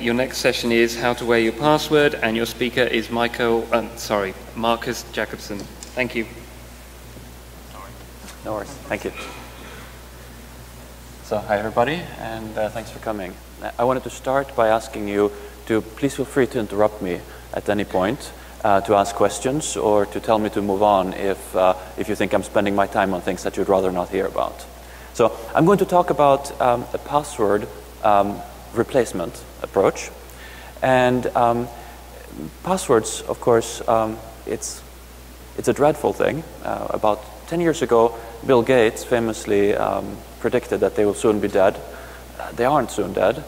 Your next session is how to wear your password, and your speaker is Markus Jakobsson. Thank you. No worries. Thank you. So, hi everybody, and thanks for coming. I wanted to start by asking you to please feel free to interrupt me at any point, to ask questions or to tell me to move on if you think I'm spending my time on things that you'd rather not hear about. So, I'm going to talk about a password replacement approach. And passwords, of course, it's a dreadful thing. About 10 years ago, Bill Gates famously predicted that they will soon be dead. They aren't soon dead.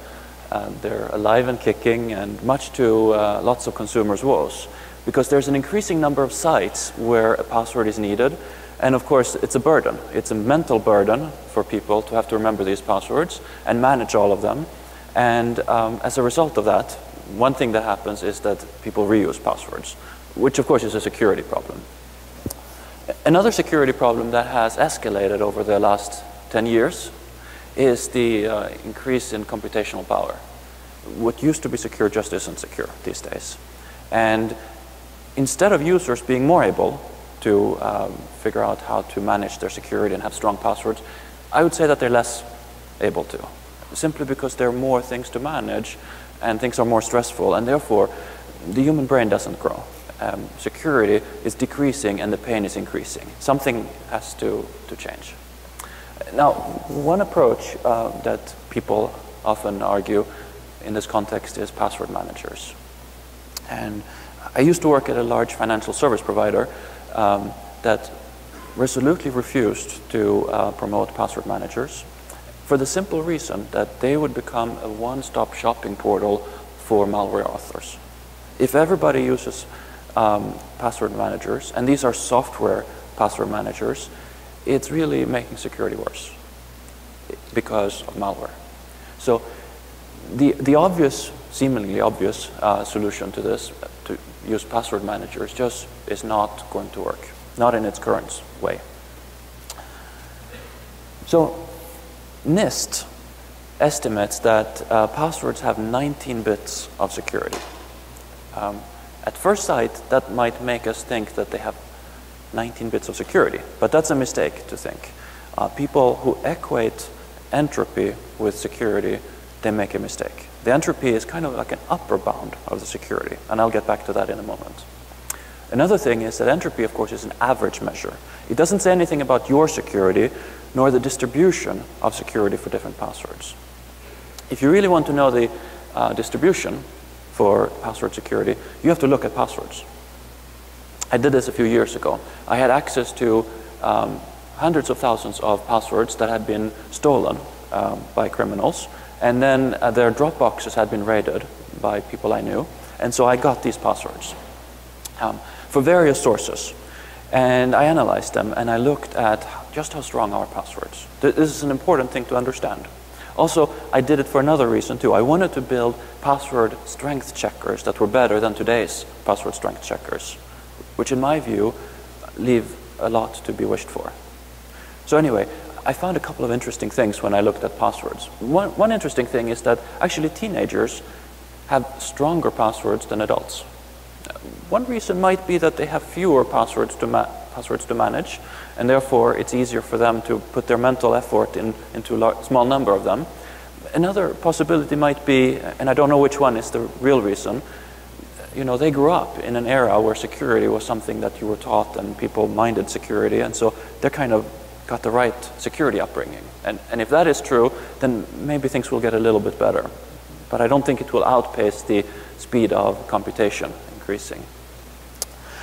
They're alive and kicking, and much to lots of consumers' woes, because there's an increasing number of sites where a password is needed. And of course, it's a burden. It's a mental burden for people to have to remember these passwords and manage all of them. And as a result of that, one thing that happens is that people reuse passwords, which of course is a security problem. Another security problem that has escalated over the last 10 years is the increase in computational power. What used to be secure just isn't secure these days. And instead of users being more able to figure out how to manage their security and have strong passwords, I would say that they're less able to, simply because there are more things to manage and things are more stressful, and therefore the human brain doesn't grow. Security is decreasing and the pain is increasing. Something has to change. Now, one approach that people often argue in this context is password managers. And I used to work at a large financial service provider that resolutely refused to promote password managers, for the simple reason that they would become a one-stop shopping portal for malware authors. If everybody uses password managers, and these are software password managers, it's really making security worse because of malware. So the obvious, seemingly obvious solution to this, to use password managers, just is not going to work, not in its current way. So NIST estimates that passwords have 19 bits of security. At first sight, that might make us think that they have 19 bits of security, but that's a mistake to think. People who equate entropy with security, they make a mistake. The entropy is kind of like an upper bound of the security, and I'll get back to that in a moment. Another thing is that entropy, of course, is an average measure. It doesn't say anything about your security, nor the distribution of security for different passwords. If you really want to know the distribution for password security, you have to look at passwords. I did this a few years ago. I had access to hundreds of thousands of passwords that had been stolen by criminals, and then their Dropboxes had been raided by people I knew, and so I got these passwords for various sources. And I analyzed them, and I looked at just how strong are passwords. This is an important thing to understand. Also, I did it for another reason too. I wanted to build password strength checkers that were better than today's password strength checkers, which in my view leave a lot to be wished for. So anyway, I found a couple of interesting things when I looked at passwords. One interesting thing is that actually teenagers have stronger passwords than adults. One reason might be that they have fewer passwords to manage, and therefore it's easier for them to put their mental effort into a small number of them. Another possibility might be, and I don't know which one is the real reason, you know, they grew up in an era where security was something that you were taught and people minded security, and so they're kind of got the right security upbringing. And if that is true, then maybe things will get a little bit better. But I don't think it will outpace the speed of computation increasing.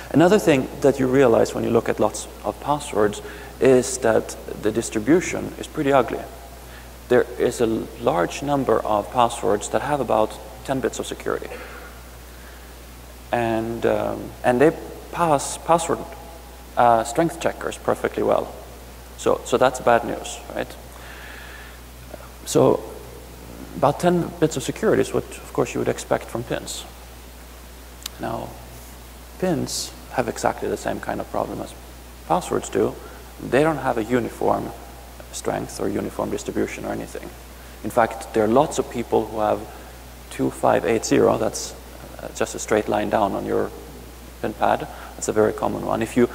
Another thing that you realize when you look at lots of passwords is that the distribution is pretty ugly. There is a large number of passwords that have about 10 bits of security. And they pass password strength checkers perfectly well. So that's bad news, right? So about 10 bits of security is what, of course, you would expect from pins. Now, pins have exactly the same kind of problem as passwords do. They don't have a uniform strength or uniform distribution or anything. In fact, there are lots of people who have 2580, that's just a straight line down on your pin pad. That's a very common one. If you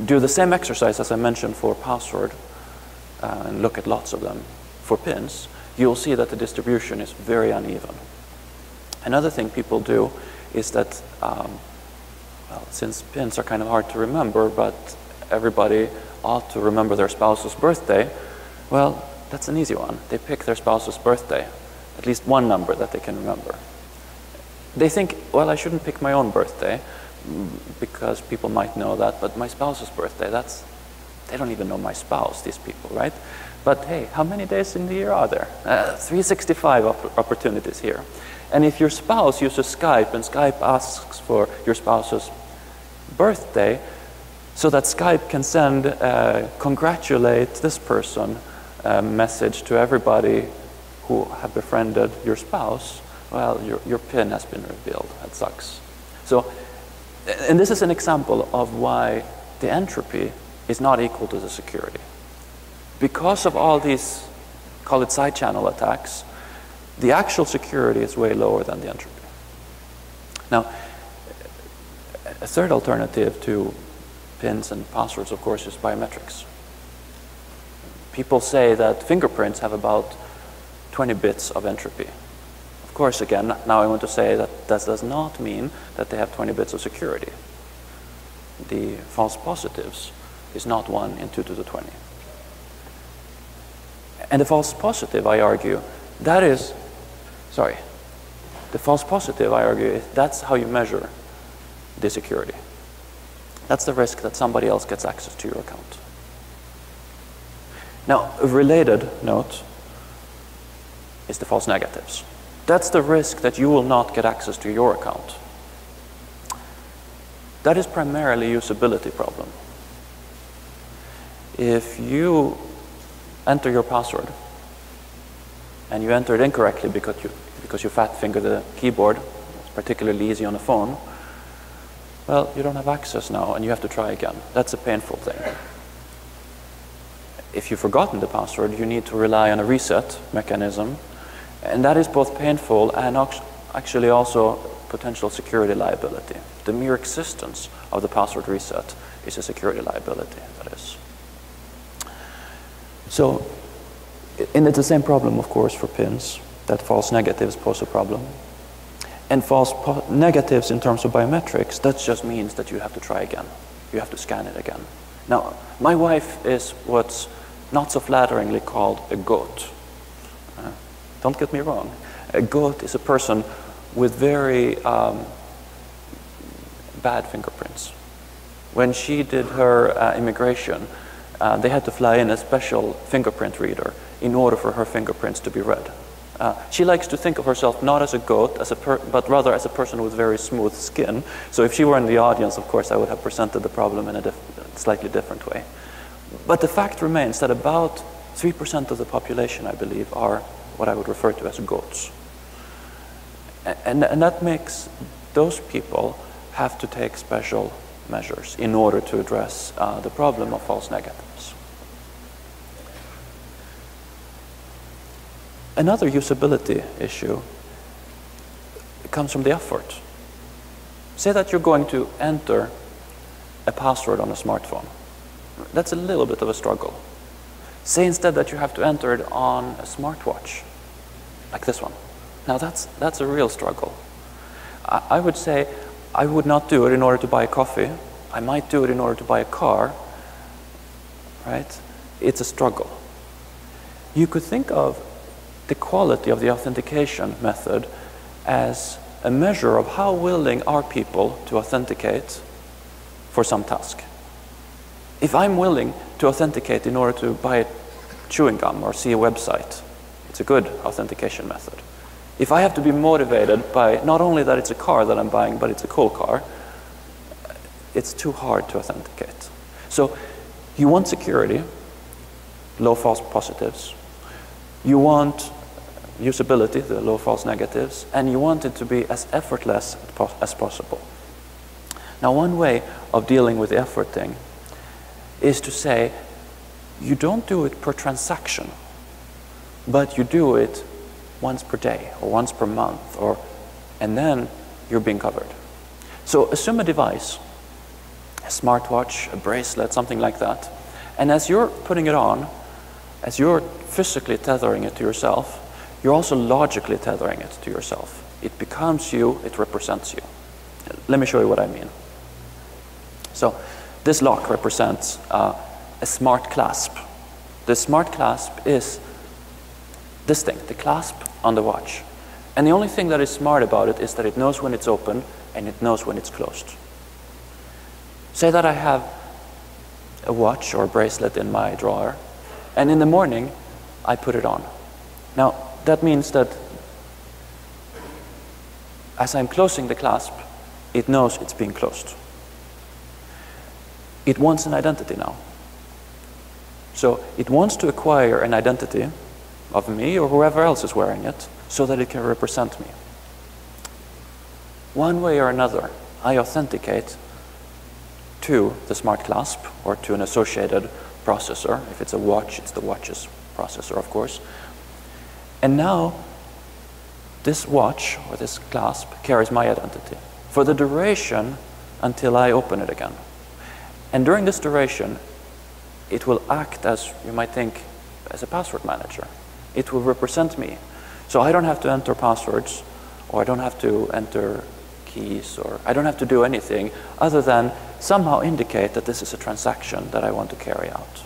do the same exercise as I mentioned for password and look at lots of them for pins, you'll see that the distribution is very uneven. Another thing people do is that, well, since pins are kind of hard to remember, but everybody ought to remember their spouse's birthday, well, that's an easy one. They pick their spouse's birthday, at least one number that they can remember. They think, well, I shouldn't pick my own birthday because people might know that, but my spouse's birthday, they don't even know my spouse, these people, right? But hey, how many days in the year are there? 365 opportunities here. And if your spouse uses Skype and Skype asks for your spouse's birthday, so that Skype can send congratulate this person message to everybody who have befriended your spouse, well, your PIN has been revealed. That sucks. So, and this is an example of why the entropy is not equal to the security. Because of all these, call it side channel attacks, the actual security is way lower than the entropy. Now, a third alternative to pins and passwords, of course, is biometrics. People say that fingerprints have about 20 bits of entropy. Of course, again, now I want to say that that does not mean that they have 20 bits of security. The false positives is not 1 in 2 to the 20. And the false positive, I argue, that is, sorry, the false positive, I argue, that's how you measure the security. That's the risk that somebody else gets access to your account. Now, a related note is the false negatives. That's the risk that you will not get access to your account. That is primarily a usability problem. If you enter your password and you enter it incorrectly because you fat finger the keyboard, it's particularly easy on a phone, well, you don't have access now and you have to try again. That's a painful thing. If you've forgotten the password, you need to rely on a reset mechanism, and that is both painful and actually also potential security liability. The mere existence of the password reset is a security liability, that is. So, and it's the same problem, of course, for pins, that false negatives pose a problem. And false negatives in terms of biometrics, that just means that you have to try again. You have to scan it again. Now, my wife is what's not so flatteringly called a goat. Don't get me wrong. A goat is a person with very bad fingerprints. When she did her immigration, they had to fly in a special fingerprint reader in order for her fingerprints to be read. She likes to think of herself not as a goat, but rather as a person with very smooth skin. So if she were in the audience, of course, I would have presented the problem in a slightly different way. But the fact remains that about 3% of the population, I believe, are what I would refer to as goats. And that makes those people have to take special measures in order to address the problem of false negatives. Another usability issue comes from the effort. Say that you're going to enter a password on a smartphone. That's a little bit of a struggle. Say instead that you have to enter it on a smartwatch, like this one. Now that's a real struggle. I would say I would not do it in order to buy a coffee. I might do it in order to buy a car, right? It's a struggle. You could think of the quality of the authentication method as a measure of how willing are people to authenticate for some task. If I'm willing to authenticate in order to buy chewing gum or see a website, it's a good authentication method. If I have to be motivated by not only that it's a car that I'm buying, but it's a cool car, it's too hard to authenticate. So you want security, low false positives. You want usability, the low false negatives, and you want it to be as effortless as possible. Now, one way of dealing with the effort thing is to say you don't do it per transaction, but you do it once per day or once per month, and then you're being covered. So assume a device, a smartwatch, a bracelet, something like that. And as you're putting it on, as you're physically tethering it to yourself, you're also logically tethering it to yourself. It becomes you, it represents you. Let me show you what I mean. So this lock represents a smart clasp. The smart clasp is this thing, the clasp on the watch. And the only thing that is smart about it is that it knows when it's open and it knows when it's closed. Say that I have a watch or a bracelet in my drawer, and in the morning I put it on. Now that means that as I'm closing the clasp, it knows it's being closed. It wants an identity now. So it wants to acquire an identity of me or whoever else is wearing it so that it can represent me. One way or another, I authenticate to the smart clasp or to an associated processor. If it's a watch, it's the watch's processor, of course. And now this watch or this clasp carries my identity for the duration until I open it again. And during this duration, it will act as, you might think, as a password manager. It will represent me. So I don't have to enter passwords, or I don't have to enter keys, or I don't have to do anything other than somehow indicate that this is a transaction that I want to carry out.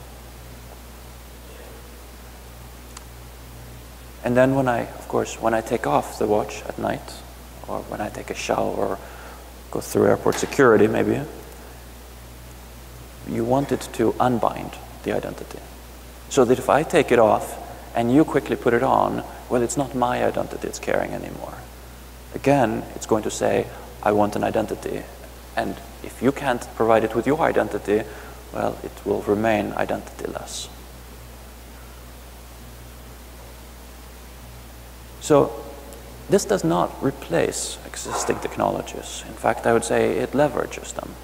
And then when I take off the watch at night, or when I take a shower, or go through airport security maybe, you want it to unbind the identity. So that if I take it off and you quickly put it on, well, it's not my identity it's carrying anymore. Again, it's going to say, I want an identity. And if you can't provide it with your identity, well, it will remain identityless. So this does not replace existing technologies. In fact, I would say it leverages them.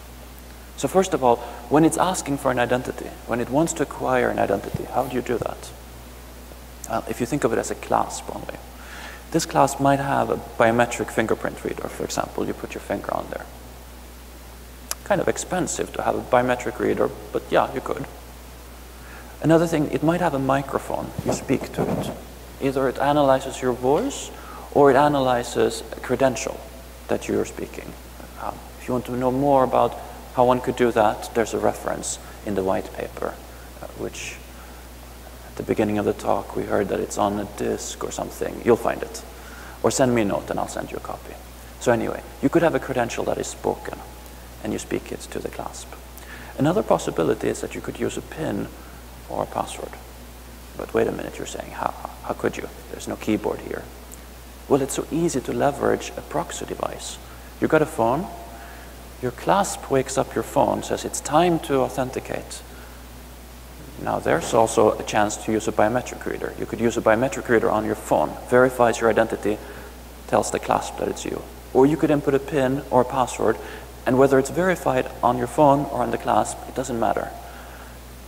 So first of all, when it's asking for an identity, when it wants to acquire an identity, how do you do that? If you think of it as a clasp only, this clasp might have a biometric fingerprint reader, for example. You put your finger on there. Kind of expensive to have a biometric reader, but yeah, you could. Another thing, it might have a microphone. You speak to it. Either it analyzes your voice or it analyzes a credential that you're speaking. If you want to know more about how one could do that, there's a reference in the white paper, which at the beginning of the talk we heard that it's on a disk or something. You'll find it. Or send me a note and I'll send you a copy. So anyway, you could have a credential that is spoken and you speak it to the clasp. Another possibility is that you could use a PIN or a password. But wait a minute, you're saying, how could you? There's no keyboard here. Well, it's so easy to leverage a proxy device. You've got a phone, your clasp wakes up your phone, says it's time to authenticate. Now there's also a chance to use a biometric reader. You could use a biometric reader on your phone, verifies your identity, tells the clasp that it's you. Or you could input a PIN or a password, and whether it's verified on your phone or on the clasp, it doesn't matter.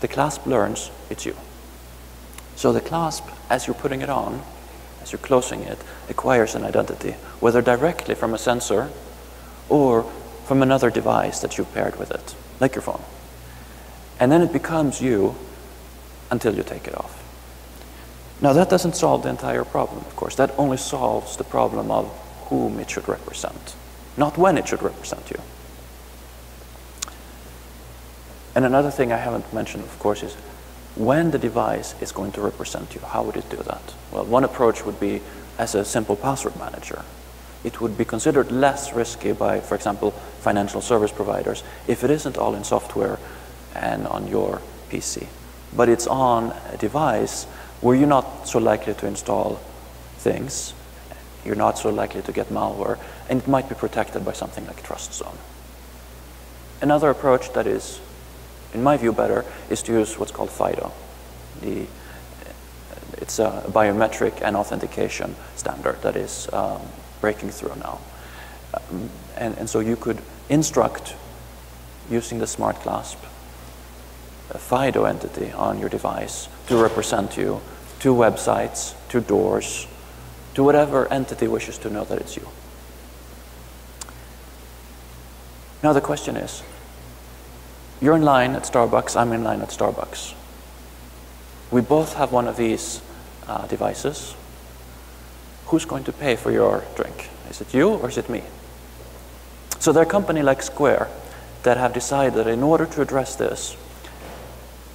The clasp learns it's you. So the clasp, as you're putting it on, as you're closing it, acquires an identity, whether directly from a sensor or from another device that you've paired with it, like your phone. And then it becomes you until you take it off. Now that doesn't solve the entire problem, of course. That only solves the problem of whom it should represent, not when it should represent you. And another thing I haven't mentioned, of course, is when the device is going to represent you. How would it do that? Well, one approach would be as a simple password manager. It would be considered less risky by, for example, financial service providers if it isn't all in software and on your PC, but it's on a device where you're not so likely to install things, you're not so likely to get malware, and it might be protected by something like TrustZone. Another approach that is, in my view, better is to use what's called FIDO. It's a biometric and authentication standard that is breaking through now. And so you could instruct, using the smart clasp, a FIDO entity on your device to represent you to websites, to doors, to whatever entity wishes to know that it's you. Now the question is, you're in line at Starbucks, I'm in line at Starbucks. We both have one of these devices. Who's going to pay for your drink? Is it you or is it me? So there are companies like Square that have decided that in order to address this,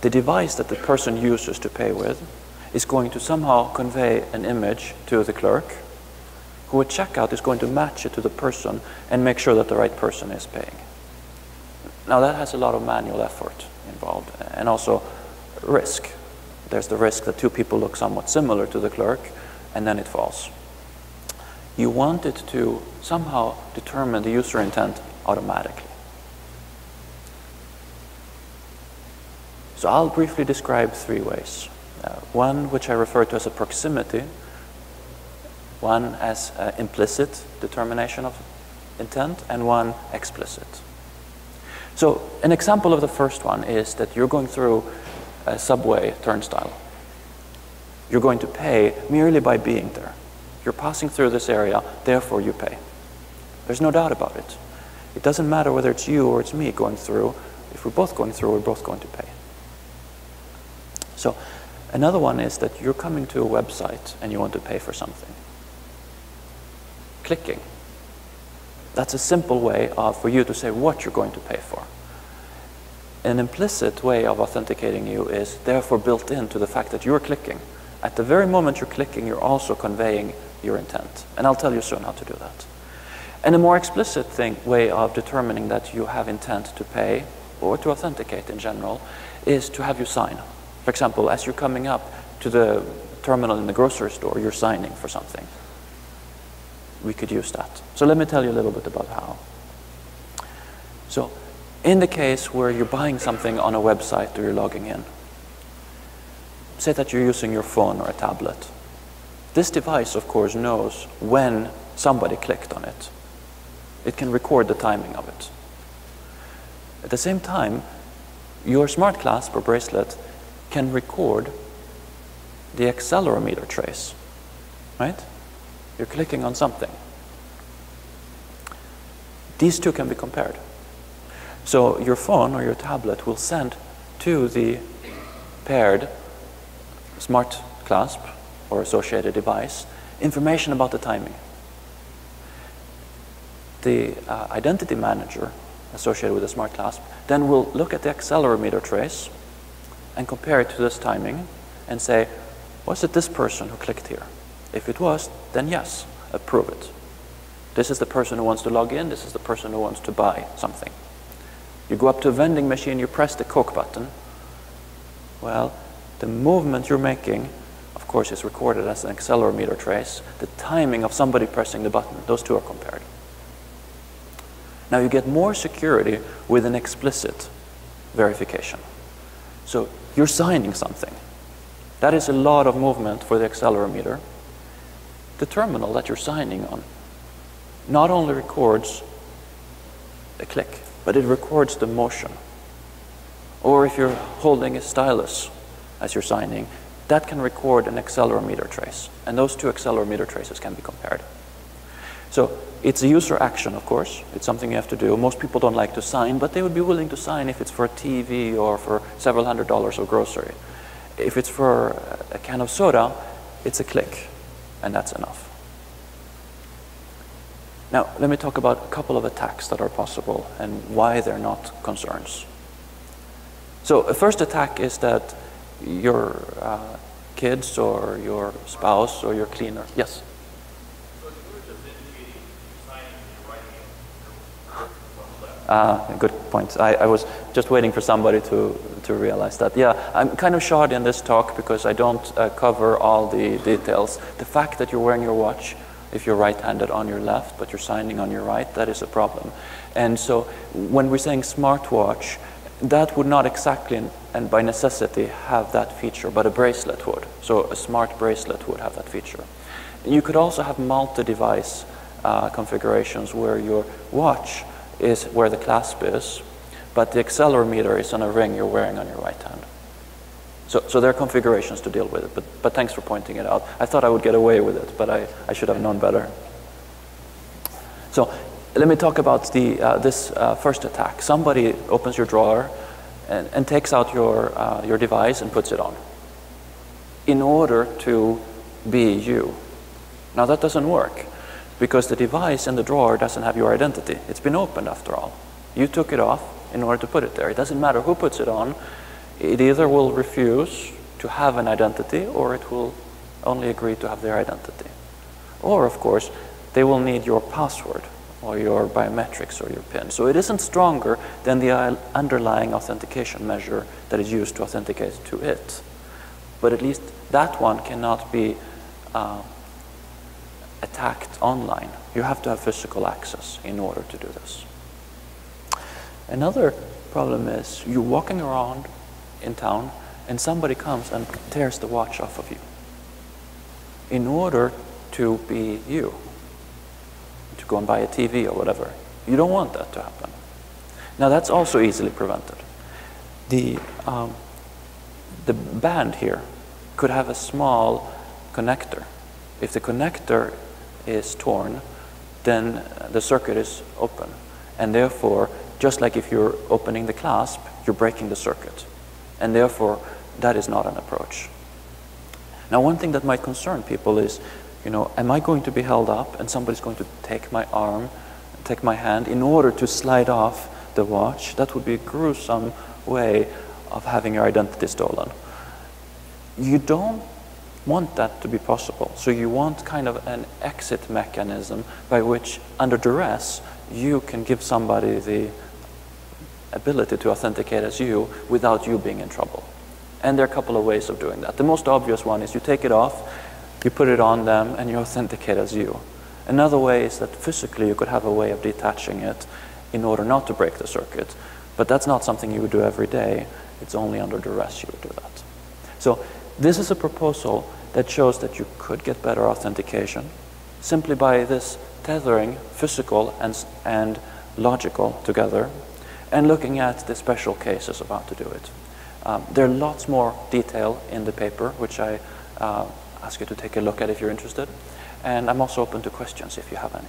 the device that the person uses to pay with is going to somehow convey an image to the clerk, who at checkout is going to match it to the person and make sure that the right person is paying. Now that has a lot of manual effort involved and also risk. There's the risk that two people look somewhat similar to the clerk and then it falls. You want it to somehow determine the user intent automatically. So I'll briefly describe three ways. One which I refer to as a proximity, one as implicit determination of intent, and one explicit. So an example of the first one is that you're going through a subway turnstile. You're going to pay merely by being there. You're passing through this area, therefore you pay. There's no doubt about it. It doesn't matter whether it's you or it's me going through. If we're both going through, we're both going to pay. So another one is that you're coming to a website and you want to pay for something. Clicking. That's a simple way for you to say what you're going to pay for. An implicit way of authenticating you is therefore built into the fact that you're clicking. At the very moment you're clicking, you're also conveying your intent. And I'll tell you soon how to do that. And a more explicit way of determining that you have intent to pay or to authenticate in general is to have you sign. For example, as you're coming up to the terminal in the grocery store, you're signing for something. We could use that. So let me tell you a little bit about how. So in the case where you're buying something on a website or you're logging in, say that you're using your phone or a tablet. This device, of course, knows when somebody clicked on it. It can record the timing of it. At the same time, your smart clasp or bracelet can record the accelerometer trace, right? You're clicking on something. These two can be compared. So your phone or your tablet will send to the paired smart clasp or associated device information about the timing. The identity manager associated with the smart clasp then will look at the accelerometer trace and compare it to this timing and say, was it this person who clicked here? If it was, then yes, approve it. This is the person who wants to log in, this is the person who wants to buy something. You go up to a vending machine, you press the Coke button. Well, the movement you're making, of course, is recorded as an accelerometer trace. The timing of somebody pressing the button, those two are compared. Now you get more security with an explicit verification. So you're signing something. That is a lot of movement for the accelerometer. The terminal that you're signing on not only records a click, but it records the motion. Or if you're holding a stylus as you're signing, that can record an accelerometer trace. And those two accelerometer traces can be compared. So it's a user action, of course. It's something you have to do. Most people don't like to sign, but they would be willing to sign if it's for a TV or for several $100s of grocery. If it's for a can of soda, it's a click, and that's enough. Now, let me talk about a couple of attacks that are possible and why they're not concerns. So a first attack is that your kids or your spouse or your cleaner, yes? Good point. I was just waiting for somebody to realize that. Yeah, I'm kind of shy in this talk because I don't cover all the details. The fact that you're wearing your watch, if you're right-handed, on your left, but you're signing on your right, that is a problem. And so when we're saying smartwatch, that would not exactly and by necessity have that feature, but a bracelet would. So a smart bracelet would have that feature. You could also have multi-device configurations where your watch is where the clasp is, but the accelerometer is on a ring you're wearing on your right hand. So there are configurations to deal with it, but thanks for pointing it out. I thought I would get away with it, but I should have known better. So let me talk about this first attack. Somebody opens your drawer and takes out your device and puts it on in order to be you. Now that doesn't work because the device in the drawer doesn't have your identity. It's been opened after all. You took it off in order to put it there. It doesn't matter who puts it on. It either will refuse to have an identity or it will only agree to have their identity. Or, of course, they will need your password or your biometrics or your PIN. So it isn't stronger than the underlying authentication measure that is used to authenticate to it. But at least that one cannot be attacked online. You have to have physical access in order to do this. Another problem is you're walking around in town and somebody comes and tears the watch off of you in order to be you, to go and buy a TV or whatever. You don't want that to happen. Now that's also easily prevented. The band here could have a small connector. If the connector is torn, then the circuit is open. And therefore, just like if you're opening the clasp, you're breaking the circuit. And therefore, that is not an approach. Now, one thing that might concern people is, you know, am I going to be held up and somebody's going to take my arm, take my hand in order to slide off the watch? That would be a gruesome way of having your identity stolen. You don't want that to be possible. So you want kind of an exit mechanism by which, under duress, you can give somebody the ability to authenticate as you without you being in trouble. And there are a couple of ways of doing that. The most obvious one is you take it off, you put it on them, and you authenticate as you. Another way is that physically you could have a way of detaching it in order not to break the circuit. But that's not something you would do every day. It's only under duress you would do that. So this is a proposal that shows that you could get better authentication simply by this tethering physical and logical together and looking at the special cases of how to do it. There are lots more detail in the paper, which I ask you to take a look at if you're interested. And I'm also open to questions if you have any.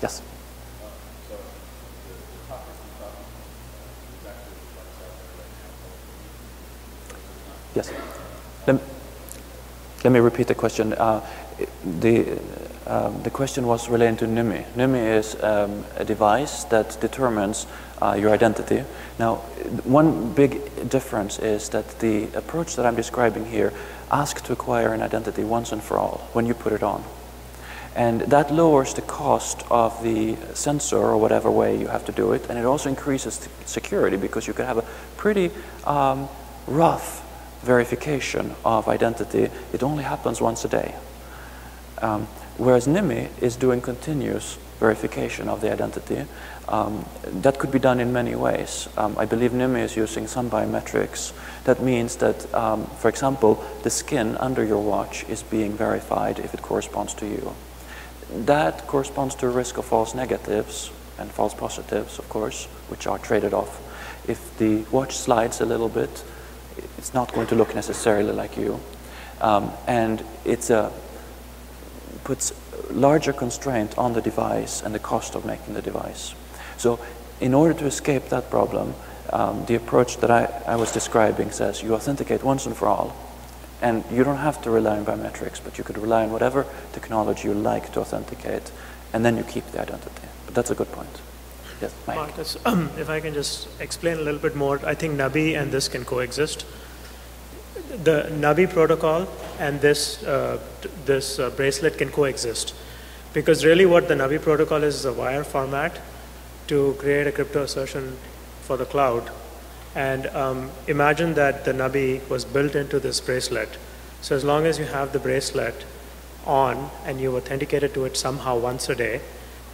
Yes? So the topic you talked about is actually what's out there right now. Yes. Let me repeat the question. The question was related to NIMI. NIMI is a device that determines your identity. Now, one big difference is that the approach that I'm describing here asks to acquire an identity once and for all when you put it on. And that lowers the cost of the sensor or whatever way you have to do it, and it also increases security because you can have a pretty rough verification of identity. It only happens once a day. Whereas NIMI is doing continuous verification of the identity. That could be done in many ways. I believe NIMI is using some biometrics. That means that, for example, the skin under your watch is being verified if it corresponds to you. That corresponds to a risk of false negatives and false positives, of course, which are traded off. If the watch slides a little bit, it's not going to look necessarily like you. And it puts larger constraint on the device and the cost of making the device. So in order to escape that problem, the approach that I was describing says you authenticate once and for all. And you don't have to rely on biometrics, but you could rely on whatever technology you like to authenticate, and then you keep the identity. But that's a good point. Yes, Mike. Markus, if I can just explain a little bit more, I think NABI and this can coexist. The NABI protocol and this bracelet can coexist, because really what the NABI protocol is a wire format to create a crypto assertion for the cloud. And imagine that the NABI was built into this bracelet. So as long as you have the bracelet on and you authenticate to it somehow once a day,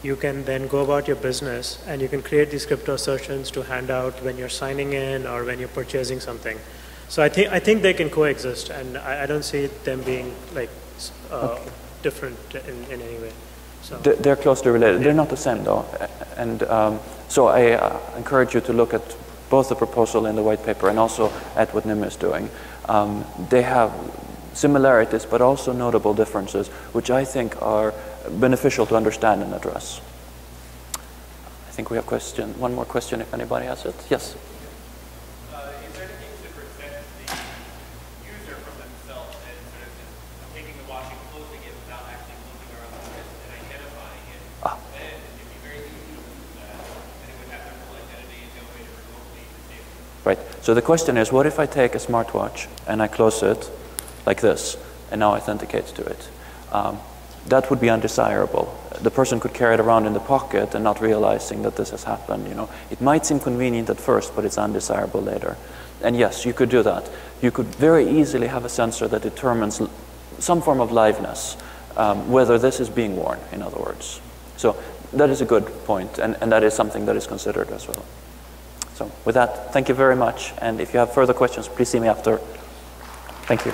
you can then go about your business and you can create these crypto assertions to hand out when you're signing in or when you're purchasing something. So I think they can coexist, and I don't see them being like different in any way. So they're closely related. Yeah. They're not the same though. And so I encourage you to look at both the proposal in the white paper and also at what NIM is doing. They have similarities, but also notable differences, which I think are beneficial to understand and address. I think we have one more question if anybody has it. Yes? Is there anything to protect the user from themselves and sort of just taking the watch and closing it without actually looking around the wrist and identifying it? And it'd be very easy to do that, and it would have their full identity and no way to remotely disable it. Right. So the question is, what if I take a smartwatch and I close it like this, and now authenticate to it? That would be undesirable. The person could carry it around in the pocket and not realizing that this has happened. You know, it might seem convenient at first, but it's undesirable later. And yes, you could do that. You could very easily have a sensor that determines some form of liveness, whether this is being worn, in other words. So that is a good point, and that is something that is considered as well. So with that, thank you very much. And if you have further questions, please see me after. Thank you.